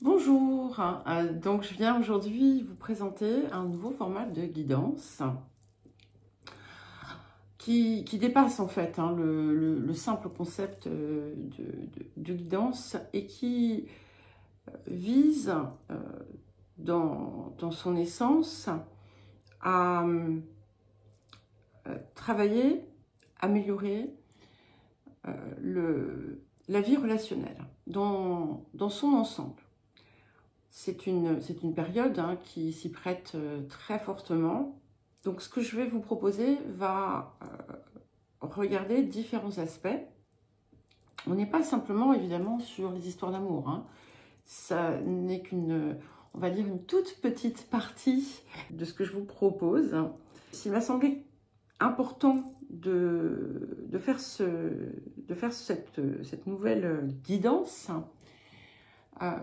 Bonjour, donc je viens aujourd'hui vous présenter un nouveau format de guidance qui dépasse en fait le simple concept de guidance et qui vise dans son essence à travailler, améliorer la vie relationnelle dans son ensemble. C'est une période qui s'y prête très fortement. Donc ce que je vais vous proposer va regarder différents aspects. On n'est pas simplement évidemment sur les histoires d'amour. Ça n'est qu'une, on va dire, une toute petite partie de ce que je vous propose. Il m'a semblé important de faire cette nouvelle guidance.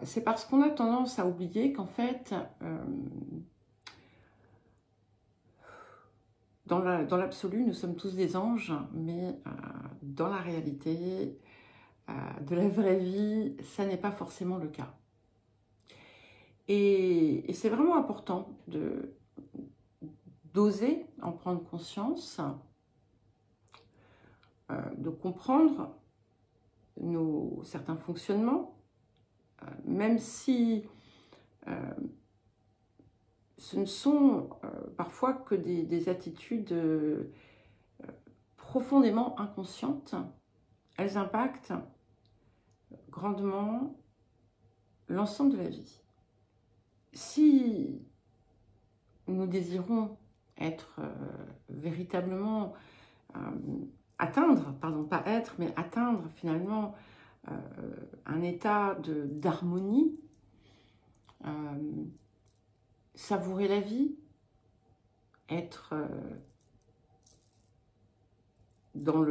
C'est parce qu'on a tendance à oublier qu'en fait, dans l'absolu, nous sommes tous des anges, mais dans la réalité de la vraie vie, ça n'est pas forcément le cas. Et c'est vraiment important d'oser en prendre conscience, de comprendre certains fonctionnements, même si ce ne sont parfois que des attitudes profondément inconscientes. Elles impactent grandement l'ensemble de la vie. Si nous désirons être véritablement atteindre, pardon, pas être, mais atteindre finalement un état d'harmonie, savourer la vie, être dans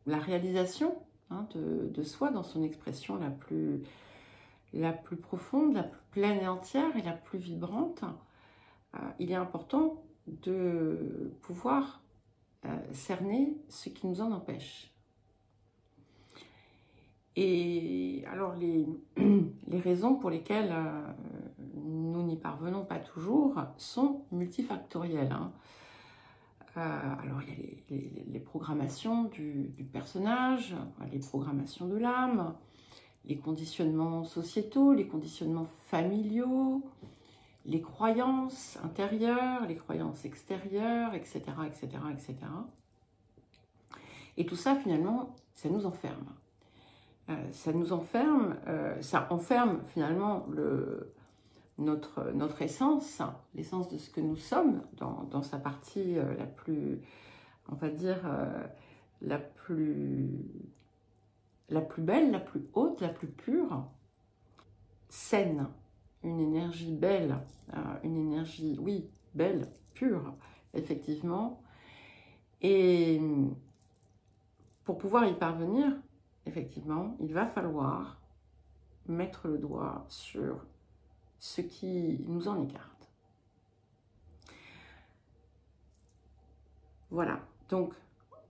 la réalisation de soi, dans son expression la plus profonde, la plus pleine et entière et la plus vibrante, il est important de pouvoir cerner ce qui nous en empêche. Et alors les raisons pour lesquelles nous n'y parvenons pas toujours sont multifactorielles. Alors il y a les programmations du personnage, les programmations de l'âme, les conditionnements sociétaux, les conditionnements familiaux, les croyances intérieures, les croyances extérieures, etc., etc., etc. Et tout ça, finalement, ça nous enferme. Ça nous enferme, ça enferme finalement notre essence, l'essence de ce que nous sommes dans sa partie la plus, on va dire, la plus belle, la plus haute, la plus pure, saine, une énergie belle, une énergie, oui, belle, pure, effectivement. Et pour pouvoir y parvenir, effectivement, il va falloir mettre le doigt sur ce qui nous en écarte. Voilà, donc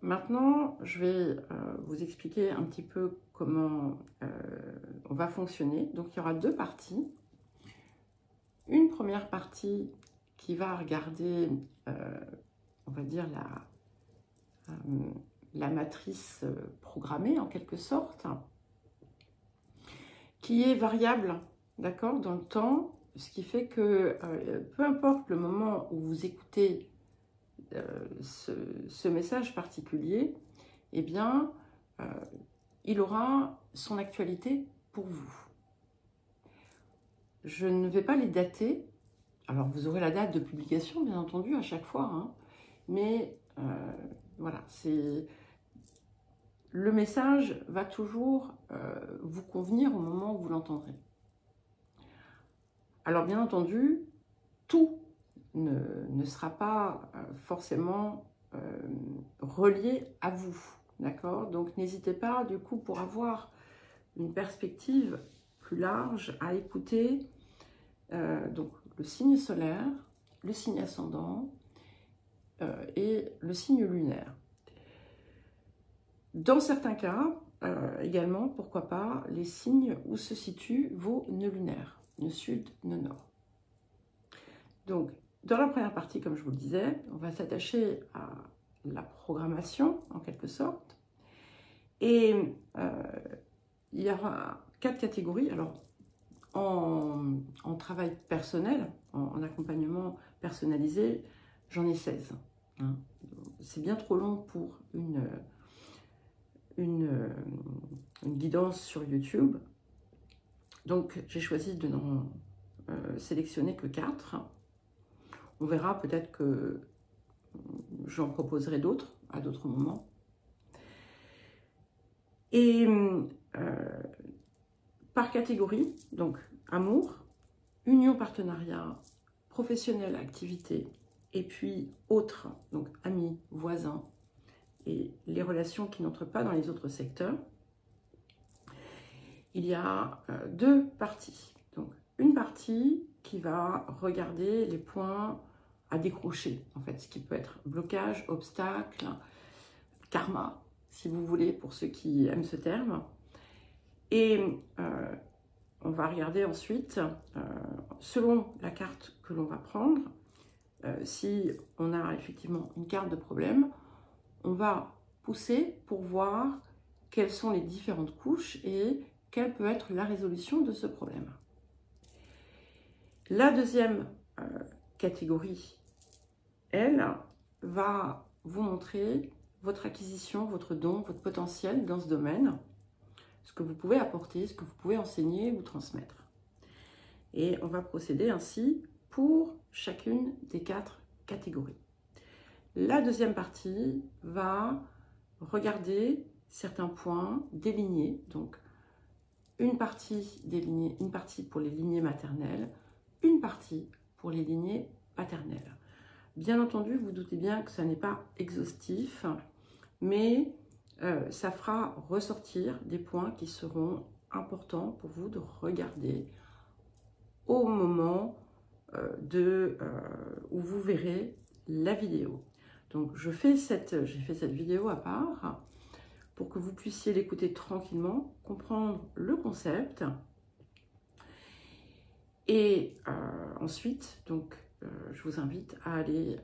maintenant, je vais vous expliquer un petit peu comment on va fonctionner. Donc, il y aura deux parties. Une première partie qui va regarder, on va dire, la matrice programmée en quelque sorte, qui est variable, d'accord, dans le temps, ce qui fait que peu importe le moment où vous écoutez ce message particulier, eh bien, il aura son actualité pour vous. Je ne vais pas les dater. Alors, vous aurez la date de publication, bien entendu, à chaque fois. Mais voilà, le message va toujours vous convenir au moment où vous l'entendrez. Alors, bien entendu, tout ne sera pas forcément relié à vous. D'accord? Donc, n'hésitez pas, du coup, pour avoir une perspective plus large, à écouter donc, le signe solaire, le signe ascendant et le signe lunaire. Dans certains cas, également, pourquoi pas, les signes où se situent vos nœuds lunaires, nœud sud, nœud nord. Donc, dans la première partie, comme je vous le disais, on va s'attacher à la programmation, en quelque sorte. Et il y aura 4 catégories. Alors, en travail personnel, en accompagnement personnalisé, j'en ai 16. Hein. C'est bien trop long pour une guidance sur YouTube. Donc, j'ai choisi de n'en sélectionner que 4. On verra, peut-être que j'en proposerai d'autres à d'autres moments. Et par catégorie, donc amour, union, partenariat, professionnel, activité, et puis autres, donc amis, voisins, et les relations qui n'entrent pas dans les autres secteurs, il y a 2 parties. Donc une partie qui va regarder les points à décrocher, en fait, ce qui peut être blocage, obstacle, karma, si vous voulez, pour ceux qui aiment ce terme. Et on va regarder ensuite, selon la carte que l'on va prendre, si on a effectivement une carte de problème, on va pousser pour voir quelles sont les différentes couches et quelle peut être la résolution de ce problème. La deuxième catégorie, elle, va vous montrer votre acquisition, votre don, votre potentiel dans ce domaine, ce que vous pouvez apporter, ce que vous pouvez enseigner ou transmettre. Et on va procéder ainsi pour chacune des 4 catégories. La deuxième partie va regarder certains points délignés, donc une partie délignée, une partie pour les lignées maternelles, une partie pour les lignées paternelles. Bien entendu, vous doutez bien que ça n'est pas exhaustif, mais ça fera ressortir des points qui seront importants pour vous de regarder au moment où vous verrez la vidéo. Donc j'ai fait cette vidéo à part pour que vous puissiez l'écouter tranquillement, comprendre le concept. Et ensuite, donc, je vous invite à aller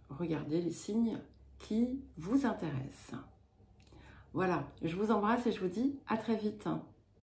regarder les signes qui vous intéressent. Voilà, je vous embrasse et je vous dis à très vite.